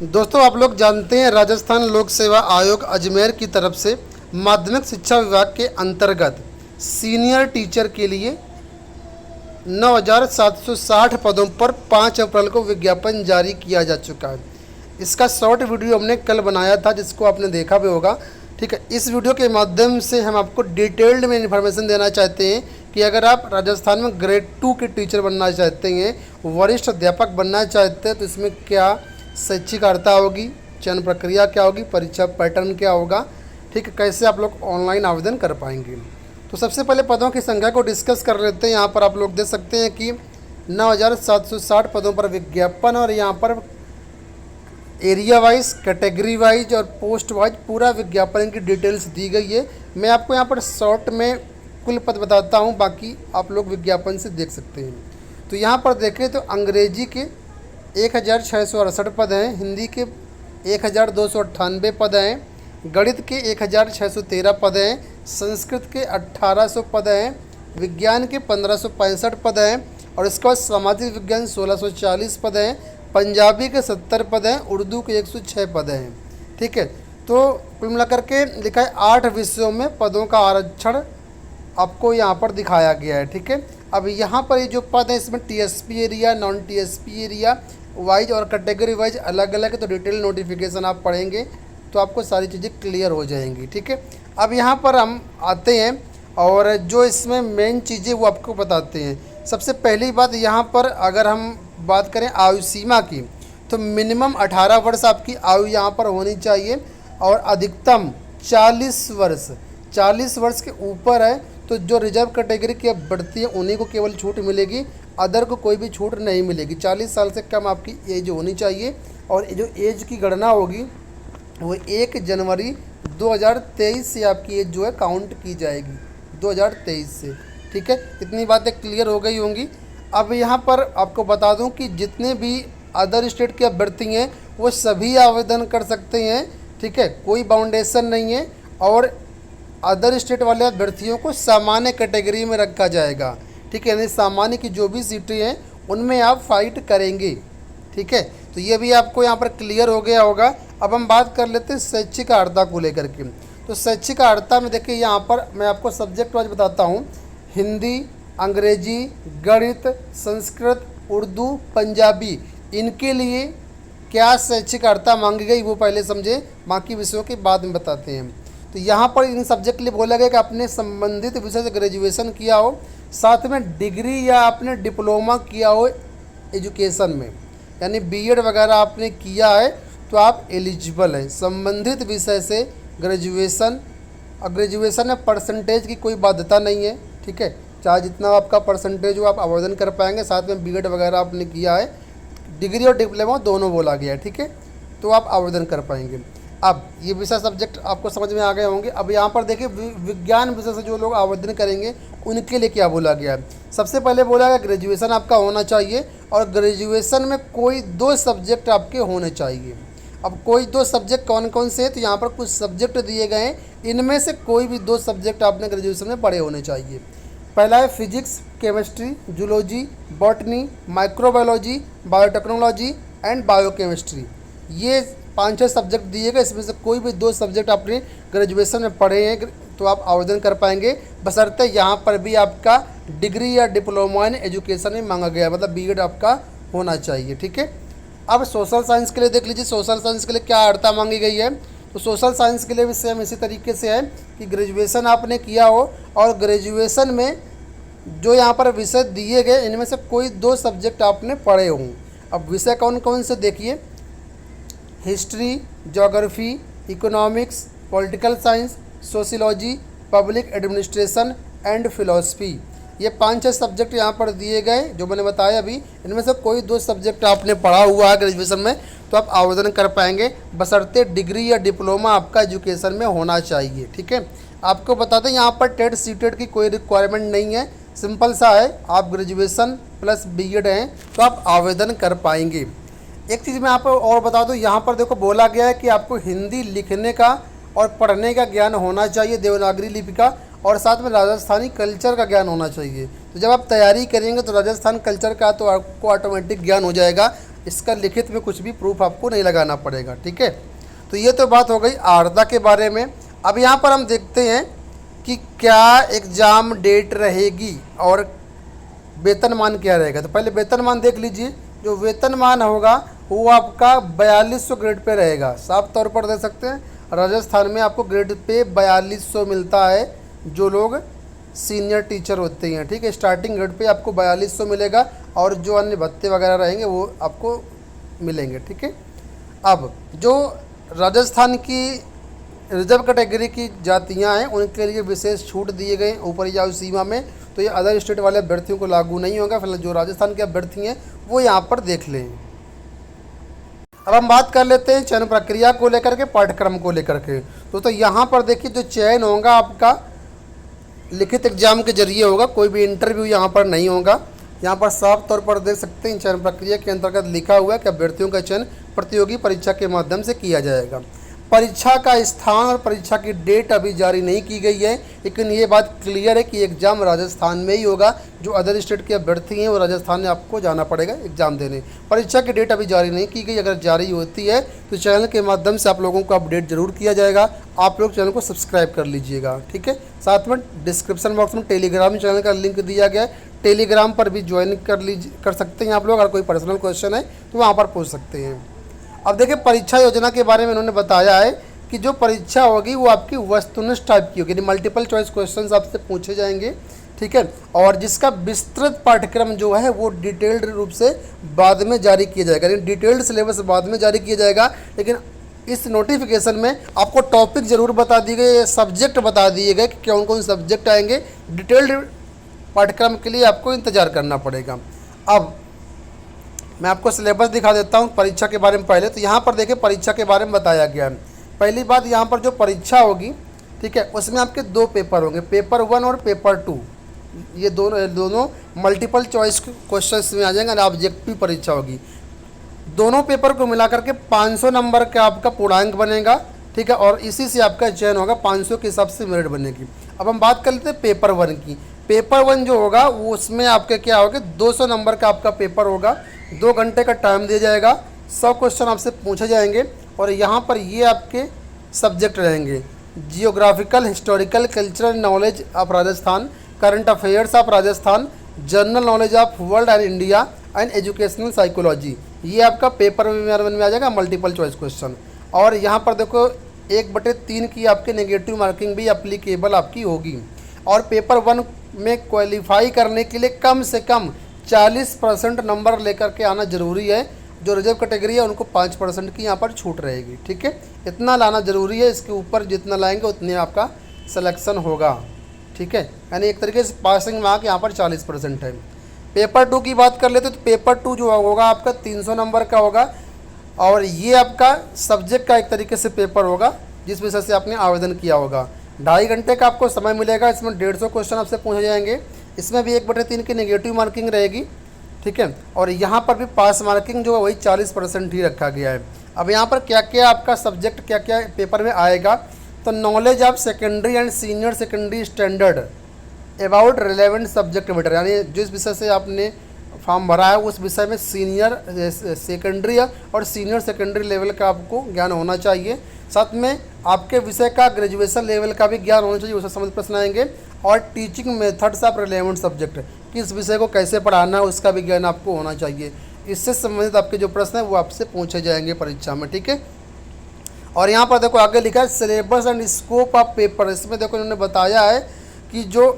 दोस्तों, आप लोग जानते हैं राजस्थान लोक सेवा आयोग अजमेर की तरफ से माध्यमिक शिक्षा विभाग के अंतर्गत सीनियर टीचर के लिए 9,760 पदों पर 5 अप्रैल को विज्ञापन जारी किया जा चुका है। इसका शॉर्ट वीडियो हमने कल बनाया था, जिसको आपने देखा भी होगा। ठीक है, इस वीडियो के माध्यम से हम आपको डिटेल्ड में इन्फॉर्मेशन देना चाहते हैं कि अगर आप राजस्थान में ग्रेड 2 के टीचर बनना चाहते हैं, वरिष्ठ अध्यापक बनना चाहते हैं, तो इसमें क्या शैक्षिक अर्हता होगी, चयन प्रक्रिया क्या होगी, परीक्षा पैटर्न क्या होगा, ठीक है, कैसे आप लोग ऑनलाइन आवेदन कर पाएंगे। तो सबसे पहले पदों की संख्या को डिस्कस कर लेते हैं। यहाँ पर आप लोग देख सकते हैं कि 9,760 पदों पर विज्ञापन, और यहाँ पर एरिया वाइज, कैटेगरी वाइज और पोस्ट वाइज पूरा विज्ञापन की डिटेल्स दी गई है। मैं आपको यहाँ पर शॉर्ट में कुल पद बताता हूँ, बाकी आप लोग विज्ञापन से देख सकते हैं। तो यहाँ पर देखें तो अंग्रेजी के 1,668 पद हैं, हिंदी के 1,298 पद हैं, गणित के 1,613 पद हैं, संस्कृत के 1,800 पद हैं, विज्ञान के 1,565 पद हैं, और इसके बाद सामाजिक विज्ञान 1,640 पद हैं, पंजाबी के 70 पद हैं, उर्दू के 106 पद हैं। ठीक है, तो कुल मिलाकर के लिखा है 8 विषयों में पदों का आरक्षण आपको यहाँ पर दिखाया गया है। ठीक है, अब यहाँ पर ये जो पद है इसमें TSP area, non TSP area wise और कैटेगरी वाइज अलग अलग है। तो डिटेल नोटिफिकेशन आप पढ़ेंगे तो आपको सारी चीज़ें क्लियर हो जाएंगी। ठीक है, अब यहाँ पर हम आते हैं और जो इसमें मेन चीज़ें वो आपको बताते हैं। सबसे पहली बात, यहाँ पर अगर हम बात करें आयु सीमा की, तो मिनिमम 18 वर्ष आपकी आयु यहाँ पर होनी चाहिए, और अधिकतम 40 वर्ष के ऊपर है तो जो रिजर्व कैटेगरी की बढ़ती है उन्हीं को केवल छूट मिलेगी, अदर को कोई भी छूट नहीं मिलेगी। 40 साल से कम आपकी एज होनी चाहिए, और जो एज की गणना होगी वो 1 जनवरी 2023 से आपकी एज जो है काउंट की जाएगी, 2023 से। ठीक है, इतनी बातें क्लियर हो गई होंगी। अब यहाँ पर आपको बता दूँ कि जितने भी अदर स्टेट के अभ्यर्थी हैं वो सभी आवेदन कर सकते हैं। ठीक है, कोई बाउंडेशन नहीं है, और अदर स्टेट वाले अभ्यर्थियों को सामान्य कैटेगरी में रखा जाएगा। ठीक है, यानी सामान्य की जो भी सीटें हैं उनमें आप फाइट करेंगे। ठीक है, तो ये भी आपको यहाँ पर क्लियर हो गया होगा। अब हम बात कर लेते हैं शैक्षिक अर्हता को लेकर के। तो शैक्षिक अर्हता में देखिए, यहाँ पर मैं आपको सब्जेक्ट वाइज बताता हूँ। हिंदी, अंग्रेजी, गणित, संस्कृत, उर्दू, पंजाबी, इनके लिए क्या शैक्षिक अर्हता मांगी गई वो पहले समझे, बाकी विषयों के बाद में बताते हैं। तो यहाँ पर इन सब्जेक्ट के लिए बोला गया कि आपने संबंधित विषय से ग्रेजुएशन किया हो, साथ में डिग्री या आपने डिप्लोमा किया हो एजुकेशन में, यानी बीएड वगैरह आपने किया है तो आप एलिजिबल हैं संबंधित विषय से ग्रेजुएशन। और ग्रेजुएशन में परसेंटेज की कोई बाध्यता नहीं है। ठीक है, चाहे जितना आपका परसेंटेज हो आप आवेदन कर पाएंगे, साथ में बीएड वगैरह आपने किया है, डिग्री और डिप्लोमा दोनों बोला गया है। ठीक है, तो आप आवेदन कर पाएंगे। अब ये विषय सब्जेक्ट आपको समझ में आ गए होंगे। अब यहाँ पर देखिए विज्ञान विषय से जो लोग आवेदन करेंगे उनके लिए क्या बोला गया है। सबसे पहले बोला गया ग्रेजुएशन आपका होना चाहिए, और ग्रेजुएशन में कोई 2 सब्जेक्ट आपके होने चाहिए। अब कोई 2 सब्जेक्ट कौन कौन से हैं, तो यहाँ पर कुछ सब्जेक्ट दिए गए हैं, इनमें से कोई भी 2 सब्जेक्ट आपने ग्रेजुएशन में पढ़े होने चाहिए। पहला है physics, chemistry, zoology, botany, microbiology, biotechnology and biochemistry. ये 5-6 सब्जेक्ट दिए गए, इसमें से कोई भी 2 सब्जेक्ट आपने ग्रेजुएशन में पढ़े हैं तो आप आवेदन कर पाएंगे, बशर्ते यहाँ पर भी आपका डिग्री या डिप्लोमा इन एजुकेशन में मांगा गया, मतलब बीएड आपका होना चाहिए। ठीक है, अब सोशल साइंस के लिए देख लीजिए, सोशल साइंस के लिए क्या अर्हता मांगी गई है। तो सोशल साइंस के लिए भी सेम इसी तरीके से है कि ग्रेजुएशन आपने किया हो, और ग्रेजुएशन में जो यहाँ पर विषय दिए गए इनमें से कोई 2 सब्जेक्ट आपने पढ़े हों। अब विषय कौन कौन से देखिए, history, geography, economics, political science, sociology, public administration and philosophy. ये 5-6 सब्जेक्ट यहाँ पर दिए गए जो मैंने बताया अभी। इनमें से कोई 2 सब्जेक्ट आपने पढ़ा हुआ है ग्रेजुएशन में तो आप आवेदन कर पाएंगे, बशर्ते डिग्री या डिप्लोमा आपका एजुकेशन में होना चाहिए। ठीक है, आपको बता दें यहाँ पर टेट सीटेट की कोई रिक्वायरमेंट नहीं है, सिंपल सा है, आप ग्रेजुएशन प्लस बीएड हैं तो आप आवेदन कर पाएंगे। एक चीज़ मैं आपको और बता दूं, यहाँ पर देखो बोला गया है कि आपको हिंदी लिखने का और पढ़ने का ज्ञान होना चाहिए, देवनागरी लिपि का, और साथ में राजस्थानी कल्चर का ज्ञान होना चाहिए। तो जब आप तैयारी करेंगे तो राजस्थान कल्चर का तो आपको ऑटोमेटिक ज्ञान हो जाएगा, इसका लिखित में कुछ भी प्रूफ आपको नहीं लगाना पड़ेगा। ठीक है, तो ये तो बात हो गई आर्द्रता के बारे में। अब यहाँ पर हम देखते हैं कि क्या एग्ज़ाम डेट रहेगी और वेतनमान क्या रहेगा। तो पहले वेतनमान देख लीजिए। जो वेतनमान होगा वो आपका 4200 ग्रेड पे रहेगा। साफ तौर पर दे सकते हैं, राजस्थान में आपको ग्रेड पे 4200 मिलता है जो लोग सीनियर टीचर होते हैं। ठीक है, स्टार्टिंग ग्रेड पे आपको 4200 मिलेगा और जो अन्य भत्ते वगैरह रहेंगे वो आपको मिलेंगे। ठीक है, अब जो राजस्थान की रिजर्व कैटेगरी की जातियां हैं उनके लिए विशेष छूट दिए गए ऊपरी आयु सीमा में, तो ये अदर स्टेट वाले अभ्यर्थियों को लागू नहीं होगा। फिलहाल जो राजस्थान के अभ्यर्थी हैं वो यहाँ पर देख लें। अब हम बात कर लेते हैं चयन प्रक्रिया को लेकर के, पाठ्यक्रम को लेकर के। तो यहाँ पर देखिए जो चयन होगा आपका लिखित एग्जाम के जरिए होगा, कोई भी इंटरव्यू यहाँ पर नहीं होगा। यहाँ पर साफ तौर पर देख सकते हैं चयन प्रक्रिया के अंतर्गत लिखा हुआ है कि अभ्यर्थियों का चयन प्रतियोगी परीक्षा के माध्यम से किया जाएगा। परीक्षा का स्थान और परीक्षा की डेट अभी जारी नहीं की गई है, लेकिन ये बात क्लियर है कि एग्ज़ाम राजस्थान में ही होगा। जो अदर स्टेट के अभ्यर्थी हैं वो राजस्थान में आपको जाना पड़ेगा एग्ज़ाम देने। परीक्षा की डेट अभी जारी नहीं की गई, अगर जारी होती है तो चैनल के माध्यम से आप लोगों को अपडेट जरूर किया जाएगा। आप लोग चैनल को सब्सक्राइब कर लीजिएगा। ठीक है, साथ में डिस्क्रिप्शन बॉक्स में टेलीग्राम चैनल का लिंक दिया गया है, टेलीग्राम पर भी ज्वाइन कर सकते हैं आप लोग। अगर कोई पर्सनल क्वेश्चन है तो वहाँ पर पूछ सकते हैं। अब देखिए परीक्षा योजना के बारे में उन्होंने बताया है कि जो परीक्षा होगी वो आपकी वस्तुनिष्ठ टाइप की होगी, यानी मल्टीपल चॉइस क्वेश्चंस आपसे पूछे जाएंगे। ठीक है, और जिसका विस्तृत पाठ्यक्रम जो है वो डिटेल्ड रूप से बाद में जारी किया जाएगा, यानी डिटेल्ड सिलेबस बाद में जारी किया जाएगा। लेकिन इस नोटिफिकेशन में आपको टॉपिक जरूर बता दिए गए, सब्जेक्ट बता दिए गए कि कौन कौन सब्जेक्ट आएंगे। डिटेल्ड पाठ्यक्रम के लिए आपको इंतजार करना पड़ेगा। अब मैं आपको सिलेबस दिखा देता हूँ परीक्षा के बारे में। पहले तो यहाँ पर देखिए परीक्षा के बारे में बताया गया है। पहली बात, यहाँ पर जो परीक्षा होगी, ठीक है, उसमें आपके 2 पेपर होंगे, पेपर 1 और पेपर 2। ये दोनों मल्टीपल चॉइस क्वेश्चंस में आ जाएंगे, ऑब्जेक्टिव परीक्षा होगी। दोनों पेपर को मिलाकर के 500 नंबर का आपका पूर्णांक बनेगा। ठीक है, और इसी से आपका चयन होगा, 500 के हिसाब से मेरिट बनेगी। अब हम बात कर लेते हैं पेपर 1 की। पेपर 1 जो होगा वो उसमें आपके क्या होगा, 200 नंबर का आपका पेपर होगा। 2 घंटे का टाइम दिया जाएगा, 100 क्वेश्चन आपसे पूछे जाएंगे। और यहाँ पर ये आपके सब्जेक्ट रहेंगे, geographical, historical, cultural knowledge of Rajasthan, current affairs of Rajasthan, general knowledge of world and India and educational psychology. ये आपका पेपर 1 में आ जाएगा, मल्टीपल चॉइस क्वेश्चन। और यहाँ पर देखो 1/3 की आपकी नेगेटिव मार्किंग भी अप्लीकेबल आपकी होगी। और पेपर 1 में क्वालिफाई करने के लिए कम से कम 40% नंबर लेकर के आना जरूरी है। जो रिजर्व कैटेगरी है उनको 5% की यहाँ पर छूट रहेगी। ठीक है, इतना लाना ज़रूरी है, इसके ऊपर जितना लाएंगे उतने आपका सिलेक्शन होगा। ठीक है, यानी एक तरीके से पासिंग मार्क यहाँ पर 40% है। पेपर 2 की बात कर लेते तो पेपर 2 जो होगा आपका 300 नंबर का होगा। और ये आपका सब्जेक्ट का एक तरीके से पेपर होगा जिस विषय से आपने आवेदन किया होगा। 2.5 घंटे का आपको समय मिलेगा। इसमें 150 क्वेश्चन आपसे पूछे जाएंगे। इसमें भी 1/3 की नेगेटिव मार्किंग रहेगी। ठीक है, और यहाँ पर भी पास मार्किंग जो है वही 40% ही रखा गया है। अब यहाँ पर क्या क्या आपका सब्जेक्ट क्या क्या पेपर में आएगा, तो knowledge of secondary and senior secondary standard about relevant subject matter, यानी जिस विषय से आपने फॉर्म भरा है उस विषय में सीनियर सेकेंडरी और सीनियर सेकेंडरी लेवल का आपको ज्ञान होना चाहिए। साथ में आपके विषय का ग्रेजुएशन लेवल का भी ज्ञान होना चाहिए, उससे संबंधित प्रश्न आएंगे। और teaching methods of relevant subject, किस विषय को कैसे पढ़ाना है उसका भी ज्ञान आपको होना चाहिए। इससे संबंधित आपके जो प्रश्न हैं वो आपसे पूछे जाएंगे परीक्षा में। ठीक है, और यहाँ पर देखो आगे लिखा है syllabus and scope of paper. इसमें देखो इन्होंने बताया है कि जो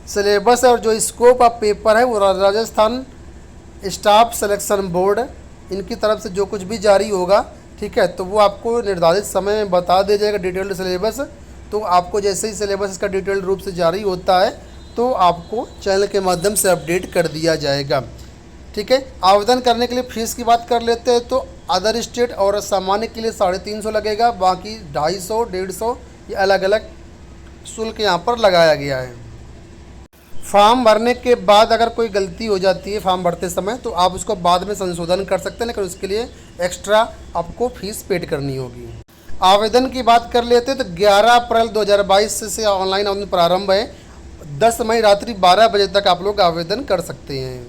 सिलेबस और जो स्कोप ऑफ पेपर है वो राजस्थान स्टाफ सिलेक्शन बोर्ड इनकी तरफ से जो कुछ भी जारी होगा, ठीक है, तो वो आपको निर्धारित समय में बता दिया जाएगा डिटेल्ड सिलेबस। तो आपको जैसे ही सिलेबस इसका डिटेल्ड रूप से जारी होता है तो आपको चैनल के माध्यम से अपडेट कर दिया जाएगा। ठीक है, आवेदन करने के लिए फ़ीस की बात कर लेते हैं तो अदर स्टेट और सामान्य के लिए 350 लगेगा, बाकी 250, 150 ये अलग अलग शुल्क यहाँ पर लगाया गया है। फॉर्म भरने के बाद अगर कोई गलती हो जाती है फॉर्म भरते समय तो आप उसको बाद में संशोधन कर सकते हैं, लेकिन उसके लिए एक्स्ट्रा आपको फीस पेड करनी होगी। आवेदन की बात कर लेते हैं तो 11 अप्रैल 2022 से ऑनलाइन आवेदन प्रारंभ है। 10 मई रात्रि 12 बजे तक आप लोग आवेदन कर सकते हैं।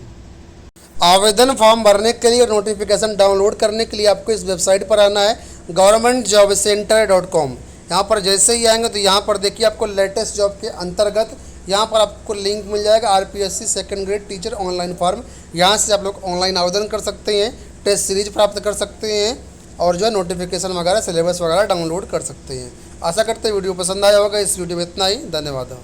आवेदन फॉर्म भरने के लिए और नोटिफिकेशन डाउनलोड करने के लिए आपको इस वेबसाइट पर आना है governmentjobcenter.com। यहाँ पर जैसे ही आएंगे तो यहाँ पर देखिए आपको लेटेस्ट जॉब के अंतर्गत यहाँ पर आपको लिंक मिल जाएगा RPSC second grade teacher online form. यहाँ से आप लोग ऑनलाइन आवेदन कर सकते हैं, टेस्ट सीरीज प्राप्त कर सकते हैं और जो है नोटिफिकेशन वगैरह सिलेबस वगैरह डाउनलोड कर सकते हैं। आशा करते हैं वीडियो पसंद आया होगा। इस वीडियो में इतना ही, धन्यवाद।